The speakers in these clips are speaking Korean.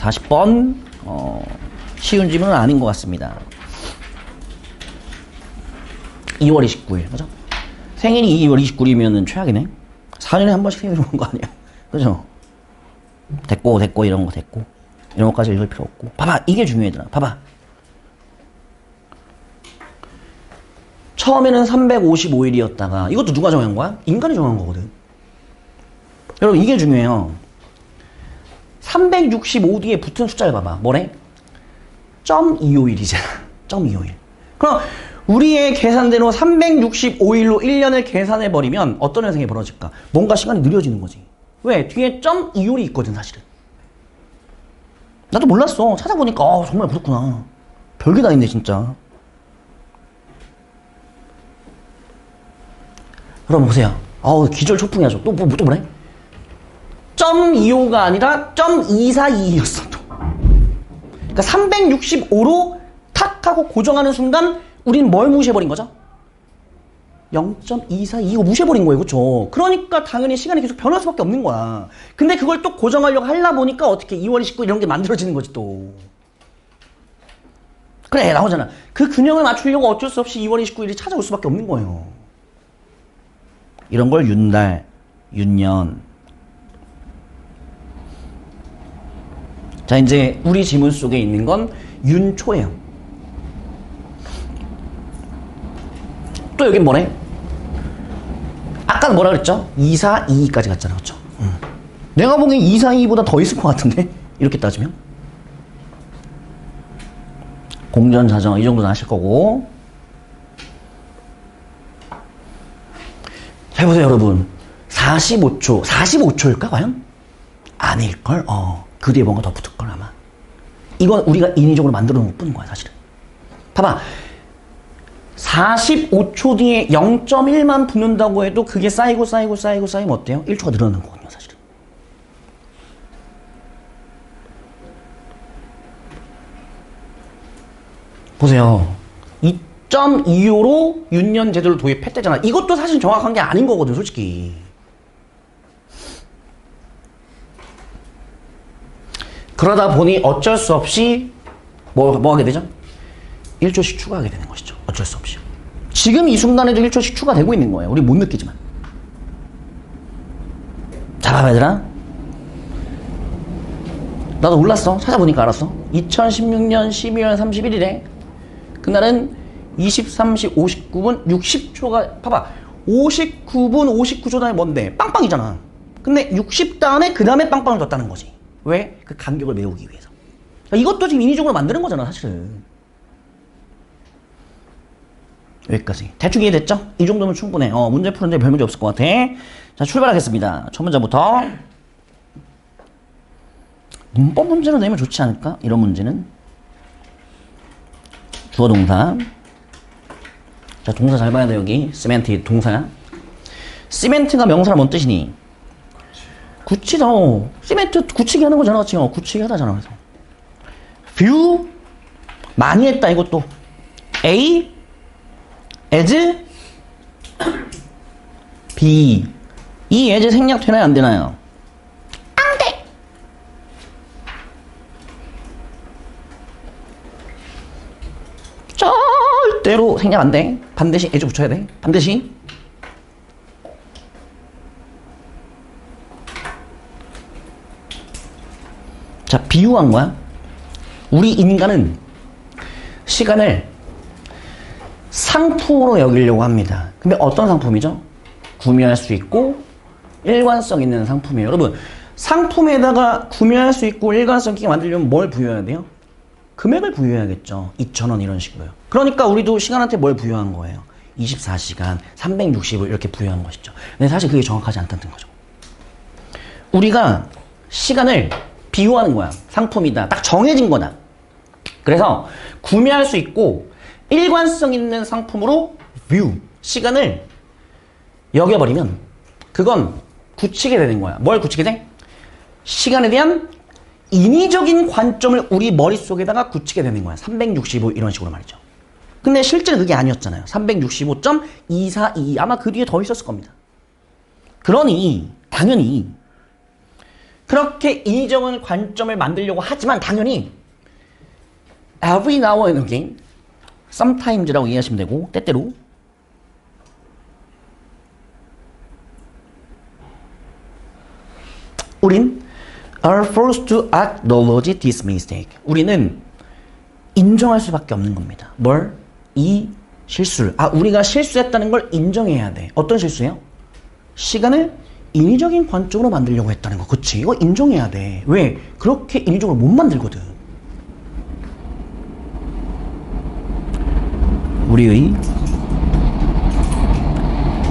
40번 쉬운 질문은 아닌 것 같습니다. 2월 29일 그죠? 생일이 2월 29일이면 최악이네. 4년에 한 번씩 생일 오는 거 아니야? 그죠? 됐고 이런 거 됐고 이런 것까지 읽을 필요 없고. 봐봐, 이게 중요하더라. 봐봐, 처음에는 355일이었다가 이것도 누가 정한 거야? 인간이 정한 거거든. 여러분, 이게 중요해요. 365 뒤에 붙은 숫자를 봐봐. 뭐래? 0.251이잖아. 0.251. 그럼 우리의 계산대로 365일로 1년을 계산해버리면 어떤 현상이 벌어질까? 뭔가 시간이 느려지는 거지. 왜? 뒤에 0.251이 있거든, 사실은. 나도 몰랐어. 찾아보니까 정말 그렇구나. 별게 다 있네, 진짜. 그럼 보세요. 기절초풍이야죠. 또 뭐래? 0.25가 아니라 0.242였어, 또. 그러니까 365로 탁 하고 고정하는 순간 우리는 뭘 무시해버린 거죠? 0.242 이거 무시해버린 거예요. 그쵸? 그러니까 당연히 시간이 계속 변할 수밖에 없는 거야. 근데 그걸 또 고정하려고 하려 보니까 어떻게 2월 29일 이런 게 만들어지는 거지, 또. 그래, 나오잖아. 그 균형을 맞추려고 어쩔 수 없이 2월 29일이 찾아올 수밖에 없는 거예요. 이런 걸 윤달, 윤년. 자, 이제 우리 지문 속에 있는 건 윤초예요. 또 여긴 뭐래? 아까는 뭐라 그랬죠? 2, 4, 2까지 갔잖아, 그쵸? 내가 보기엔 2, 4, 2보다 더 있을 것 같은데? 이렇게 따지면? 공전자정 이 정도는 하실 거고. 자, 해보세요, 여러분. 45초일까, 과연? 아닐걸? 그 뒤에 뭔가 더 붙을걸, 아마. 이건 우리가 인위적으로 만들어 놓은 것 뿐인 거야, 사실은. 봐봐. 45초 뒤에 0.1만 붙는다고 해도 그게 쌓이고 쌓이면 어때요? 1초가 늘어나는 거거든요, 사실은. 보세요. 2.25로 윤년 제도를 도입했대잖아. 이것도 사실 정확한 게 아닌 거거든, 솔직히. 그러다 보니 어쩔 수 없이 뭐 하게 되죠? 1초씩 추가하게 되는 것이죠. 어쩔 수 없이. 지금 이 순간에도 1초씩 추가되고 있는 거예요. 우리 못 느끼지만. 자, 봐봐, 얘들아. 나도 몰랐어. 찾아보니까 알았어. 2016년 12월 31일에 그날은 23시 59분 60초가 봐봐. 59분 59초 다음에 뭔데? 빵빵이잖아. 근데 60 다음에 그 다음에 빵빵을 뒀다는 거지. 왜? 그 간격을 메우기 위해서. 그러니까 이것도 지금 인위적으로 만드는 거잖아, 사실은. 여기까지. 대충 이해됐죠? 이 정도면 충분해. 문제 푸는데 별 문제 없을 것 같아. 자, 출발하겠습니다. 첫 문제부터. 문법 문제로 내면 좋지 않을까? 이런 문제는. 주어 동사. 자, 동사 잘 봐야 돼, 여기. 시멘트 동사야. 시멘트가 명사라 뭔 뜻이니? 굳히다. 시멘트 굳히기 하는 거잖아, 그치? 굳히기 하다잖아, 그래서. view. 많이 했다, 이것도. A. as. B. 이 as 생략 되나요, 안 되나요? 안 돼! 절대로 생략 안 돼. 반드시 as 붙여야 돼. 반드시. 자, 비유한 거야. 우리 인간은 시간을 상품으로 여기려고 합니다. 근데 어떤 상품이죠? 구매할 수 있고 일관성 있는 상품이에요. 여러분, 상품에다가 구매할 수 있고 일관성 있게 만들려면 뭘 부여해야 돼요? 금액을 부여해야겠죠. 2,000원 이런 식으로요. 그러니까 우리도 시간한테 뭘 부여한 거예요? 24시간, 360을 이렇게 부여한 것이죠. 근데 사실 그게 정확하지 않다는 거죠. 우리가 시간을 비유하는 거야. 상품이다. 딱 정해진 거다. 그래서 구매할 수 있고 일관성 있는 상품으로 view, 시간을 여겨버리면 그건 굳히게 되는 거야. 뭘 굳히게 돼? 시간에 대한 인위적인 관점을 우리 머릿속에다가 굳히게 되는 거야. 365 이런 식으로 말이죠. 근데 실제는 그게 아니었잖아요. 365.242 아마 그 뒤에 더 있었을 겁니다. 그러니 당연히 그렇게 인위적인 관점을 만들려고 하지만 당연히 every now and again, sometimes라고 이해하시면 되고 때때로 우린 are forced to acknowledge this mistake. 우리는 인정할 수밖에 없는 겁니다. 뭘? 이 실수를. 우리가 실수했다는 걸 인정해야 돼. 어떤 실수예요? 시간을 인위적인 관점으로 만들려고 했다는 거. 그치? 이거 인정해야 돼. 왜? 그렇게 인위적으로 못 만들거든. 우리의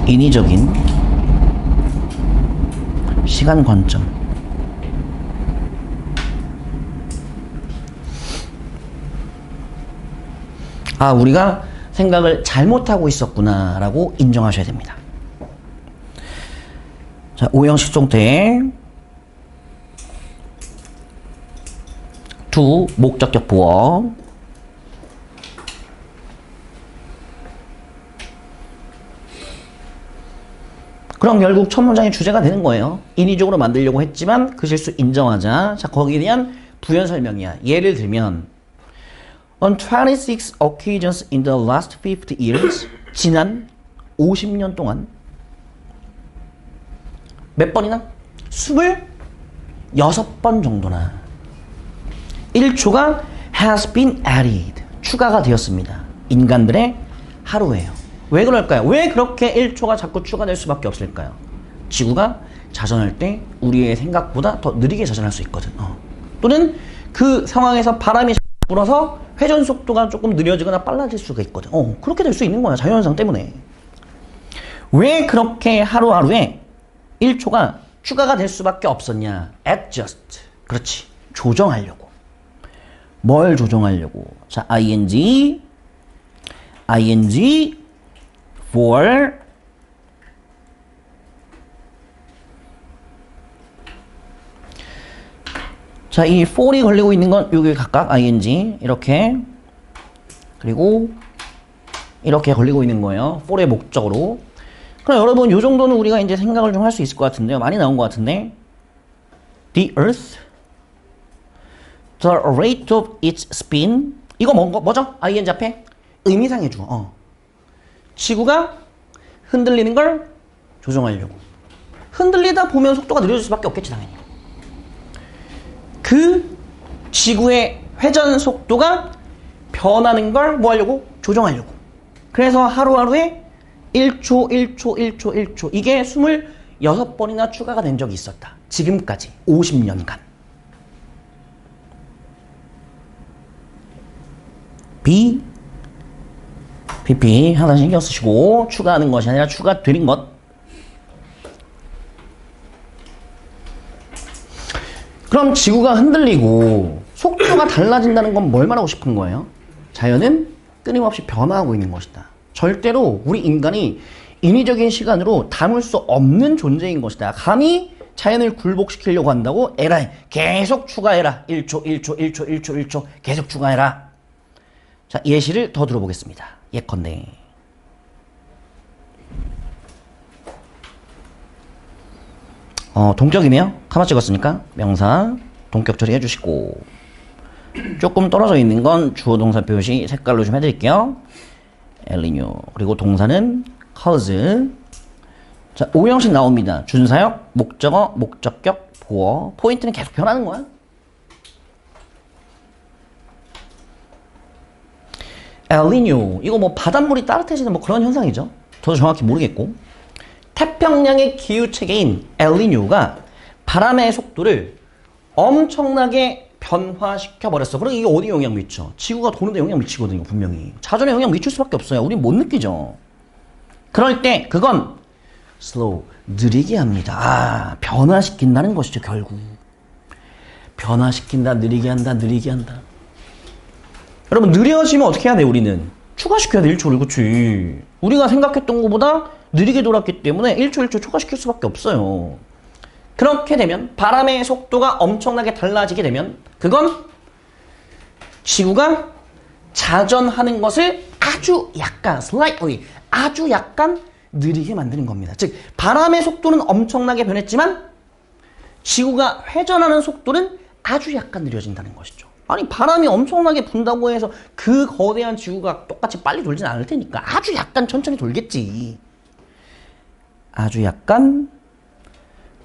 인위적인 시간 관점. 우리가 생각을 잘못하고 있었구나 라고 인정하셔야 됩니다. 자, 오형식 정태 to 목적격 보어 그럼 결국 첫 문장의 주제가 되는 거예요. 인위적으로 만들려고 했지만 그 실수 인정하자. 자, 거기에 대한 부연 설명이야. 예를 들면 On 26 occasions in the last 50 years, 지난 50년 동안 몇 번이나? 26번 정도나 1초가 has been added, 추가가 되었습니다. 인간들의 하루예요. 왜 그럴까요? 왜 그렇게 1초가 자꾸 추가될 수밖에 없을까요? 지구가 자전할 때 우리의 생각보다 더 느리게 자전할 수 있거든. 또는 그 상황에서 바람이 불어서 회전 속도가 조금 느려지거나 빨라질 수가 있거든. 그렇게 될 수 있는 거야. 자연현상 때문에. 왜 그렇게 하루하루에 1초가 추가가 될 수밖에 없었냐? adjust. 그렇지. 조정하려고. 뭘 조정하려고? 자, ing for 자, 이 for이 걸리고 있는 건 여기 각각 ing 이렇게 그리고 이렇게 걸리고 있는 거예요. for의 목적으로. 그럼 여러분 이 정도는 우리가 이제 생각을 좀 할 수 있을 것 같은데요. 많이 나온 것 같은데 The earth, the rate of its spin 이거 뭐죠? ing 앞에 의미상해 줘. 지구가 흔들리는 걸 조정하려고. 흔들리다 보면 속도가 느려질 수밖에 없겠지 당연히. 그 지구의 회전 속도가 변하는 걸 뭐 하려고? 조정하려고. 그래서 하루하루에 1초 이게 26번이나 추가가 된 적이 있었다. 지금까지 50년간. PP 항상 신경 쓰시고 추가하는 것이 아니라 추가되는 것. 그럼 지구가 흔들리고 속도가 달라진다는 건 뭘 말하고 싶은 거예요? 자연은 끊임없이 변화하고 있는 것이다. 절대로 우리 인간이 인위적인 시간으로 담을 수 없는 존재인 것이다. 감히 자연을 굴복시키려고 한다고 에라이 계속 추가해라. 1초 계속 추가해라. 자, 예시를 더 들어보겠습니다. 예컨대 동격이네요. 카마 찍었으니까 명사 동격 처리해 주시고 조금 떨어져 있는 건 주어 동사 표시 색깔로 좀 해드릴게요. 엘니뇨. 그리고 동사는 cause. 자, 오형식 나옵니다. 준사역, 목적어, 목적격, 보어. 포인트는 계속 변하는 거야. 엘니뇨. 이거 뭐 바닷물이 따뜻해지는 뭐 그런 현상이죠. 저도 정확히 모르겠고. 태평양의 기후체계인 엘니뇨가 바람의 속도를 엄청나게 변화시켜버렸어. 그럼 이게 어디에 영향 미쳐? 지구가 도는데 영향 미치거든요, 분명히. 자전에 영향 미칠 수밖에 없어요. 우린 못 느끼죠. 그럴 때 그건 slow, 느리게 합니다. 변화시킨다는 것이죠, 결국. 변화시킨다, 느리게 한다. 여러분, 느려지면 어떻게 해야 돼, 우리는? 추가시켜야 돼, 1초를, 그치? 우리가 생각했던 것보다 느리게 돌았기 때문에 1초 추가시킬 수밖에 없어요. 그렇게 되면 바람의 속도가 엄청나게 달라지게 되면 그건 지구가 자전하는 것을 아주 약간 slightly 아주 약간 느리게 만드는 겁니다. 즉 바람의 속도는 엄청나게 변했지만 지구가 회전하는 속도는 아주 약간 느려진다는 것이죠. 아니 바람이 엄청나게 분다고 해서 그 거대한 지구가 똑같이 빨리 돌진 않을 테니까 아주 약간 천천히 돌겠지. 아주 약간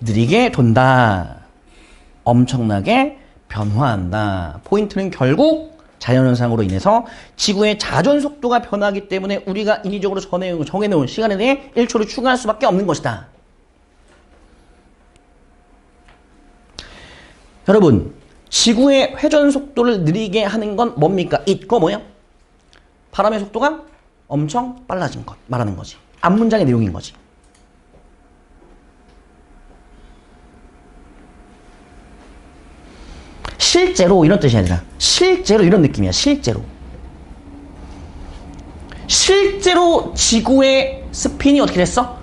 느리게 돈다. 엄청나게 변화한다. 포인트는 결국 자연현상으로 인해서 지구의 자전 속도가 변하기 때문에 우리가 인위적으로 정해놓은 시간에 대해 1초를 추가할 수밖에 없는 것이다. 여러분, 지구의 회전 속도를 느리게 하는 건 뭡니까? 이거 뭐야? 바람의 속도가 엄청 빨라진 것 말하는 거지. 앞문장의 내용인 거지. 실제로 이런 뜻이 아니라 실제로 이런 느낌이야. 실제로 지구의 스핀이 어떻게 됐어?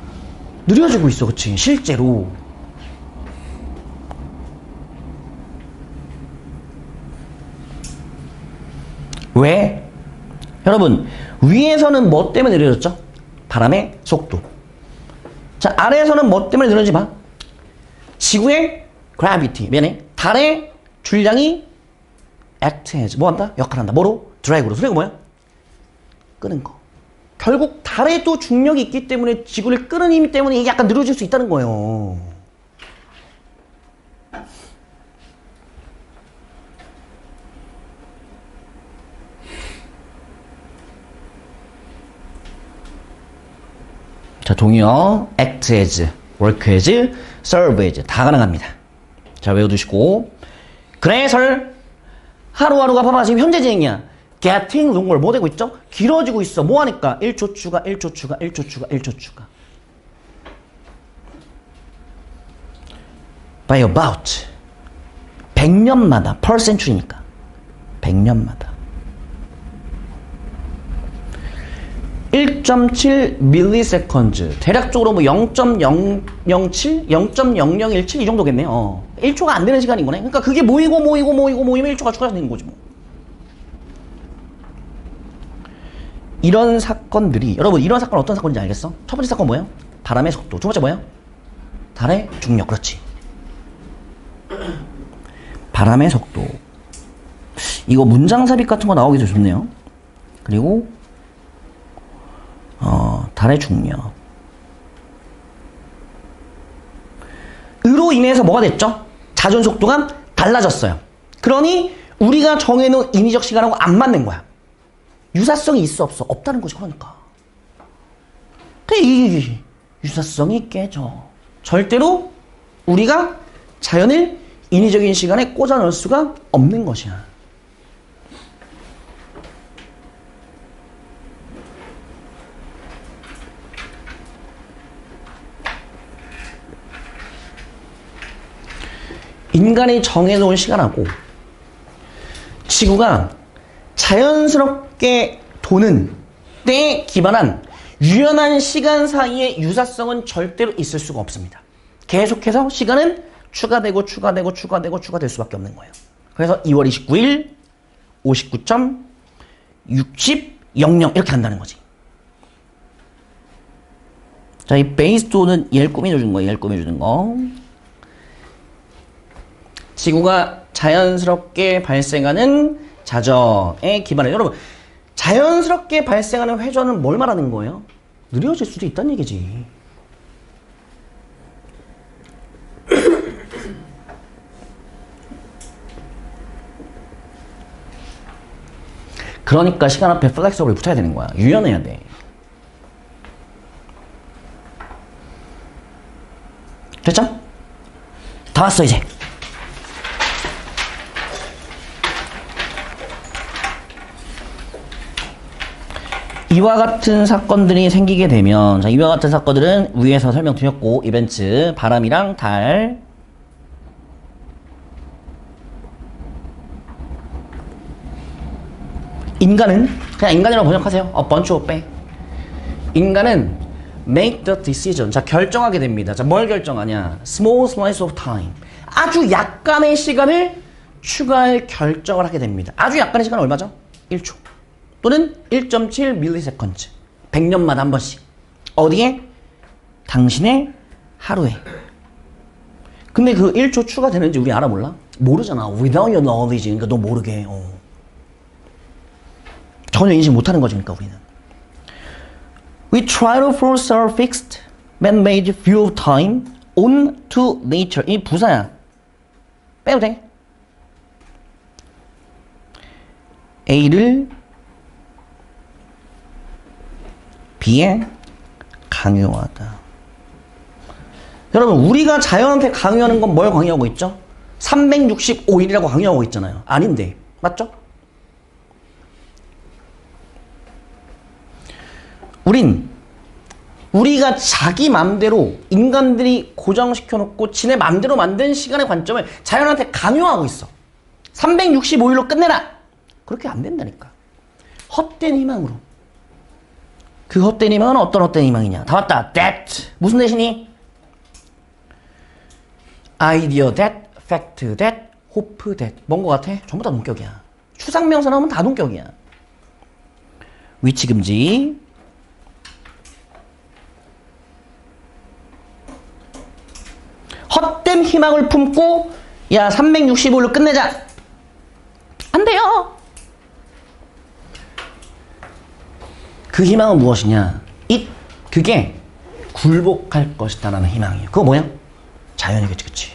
느려지고 있어. 그치? 실제로. 왜? 여러분, 위에서는 뭐 때문에 느려졌죠? 바람의 속도. 자, 아래에서는 뭐 때문에 느려지지 마? 지구의 gravity. 미안해. 달의 줄량이 act as. 뭐 한다? 역할한다. 뭐로? 드래그로. 드래그 뭐야? 끄는 거. 결국 달에도 중력이 있기 때문에 지구를 끄는 힘 때문에 이게 약간 느려질 수 있다는 거예요. 자, 동의어 act as, work as, serve as 다 가능합니다. 자, 외워두시고. 그래서 하루하루가 봐봐. 지금 현재 진행이야. getting longer 뭐 되고 있죠? 길어지고 있어. 뭐 하니까? 1초 추가, 1초 추가, 1초 추가, 1초 추가. by about 100년마다 per century니까 100년마다 1.7 milliseconds 대략적으로 뭐 0.007, 0.0017 이 정도겠네요. 1초가 안 되는 시간인 거네. 그러니까 그게 모이면 1초가 추가되는 거지 뭐. 이런 사건들이 여러분 이런 사건 어떤 사건인지 알겠어? 첫 번째 사건 뭐예요? 바람의 속도. 두 번째 뭐예요? 달의 중력. 그렇지. 바람의 속도. 이거 문장 삽입 같은 거 나오기도 좋네요. 그리고 달의 중력. 으로 인해서 뭐가 됐죠? 자전 속도가 달라졌어요. 그러니 우리가 정해놓은 인위적 시간하고 안 맞는 거야. 유사성이 있어 없어? 없다는 거지. 그러니까 이 유사성이 깨져. 절대로 우리가 자연을 인위적인 시간에 꽂아 넣을 수가 없는 것이야. 인간이 정해놓은 시간하고 지구가 자연스럽게 도는 때에 기반한 유연한 시간 사이의 유사성은 절대로 있을 수가 없습니다. 계속해서 시간은 추가될 수밖에 없는 거예요. 그래서 2월 29일 59.6000 이렇게 간다는 거지. 자, 이 베이스 2는 얘를 꾸며주는 거예요. 얘를 꾸며주는 거. 지구가 자연스럽게 발생하는 자전에 기반해. 여러분, 자연스럽게 발생하는 회전은 뭘 말하는 거예요? 느려질 수도 있다는 얘기지. 그러니까 시간 앞에 플렉서블이 붙어야 되는 거야. 유연해야 돼. 됐죠? 다 왔어 이제. 이와 같은 사건들이 생기게 되면, 자, 이와 같은 사건들은 위에서 설명드렸고, 이벤트, 바람이랑 달, 인간은, 그냥 인간이라고 번역하세요. bunch of 빼. 인간은 make the decision. 자, 결정하게 됩니다. 자, 뭘 결정하냐? small slice of time. 아주 약간의 시간을 추가할 결정을 하게 됩니다. 아주 약간의 시간은 얼마죠? 1초. 또는 1.7 milliseconds. 100년마다 한 번씩. 어디에? 당신의 하루에. 근데 그 1초 추가되는지 우리 알아 몰라? 모르잖아. Without your knowledge. 그러니까 너 모르게. 전혀 인식 못하는 거지, 그러니까 우리는. We try to force our fixed, man-made view of time onto nature. 이 부사야. 빼도 돼. A를 B에 강요하다. 여러분, 우리가 자연한테 강요하는 건 뭘 강요하고 있죠? 365일이라고 강요하고 있잖아요. 아닌데. 맞죠? 우리가 자기 맘대로 인간들이 고정시켜놓고 지네 맘대로 만든 시간의 관점을 자연한테 강요하고 있어. 365일로 끝내라! 그렇게 안 된다니까. 헛된 희망으로. 그 헛된 희망은 어떤 헛된 희망이냐? 다 왔다. that. 무슨 대신이? idea that, fact that, hope that. 뭔 거 같아? 전부 다 동격이야. 추상명사 나오면 다 동격이야. 위치 금지. 헛된 희망을 품고 야 365일로 끝내자. 안 돼요. 그 희망은 무엇이냐? 그게 굴복할 것이다라는 희망이에요. 그거 뭐야? 자연이겠지, 그치?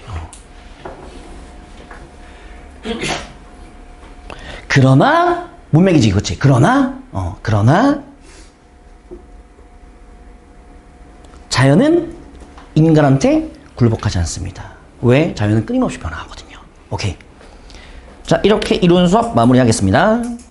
그러나 문맥이지, 그치? 그러나 자연은 인간한테 굴복하지 않습니다. 왜? 자연은 끊임없이 변화하거든요. 오케이. 자, 이렇게 이론 수업 마무리하겠습니다.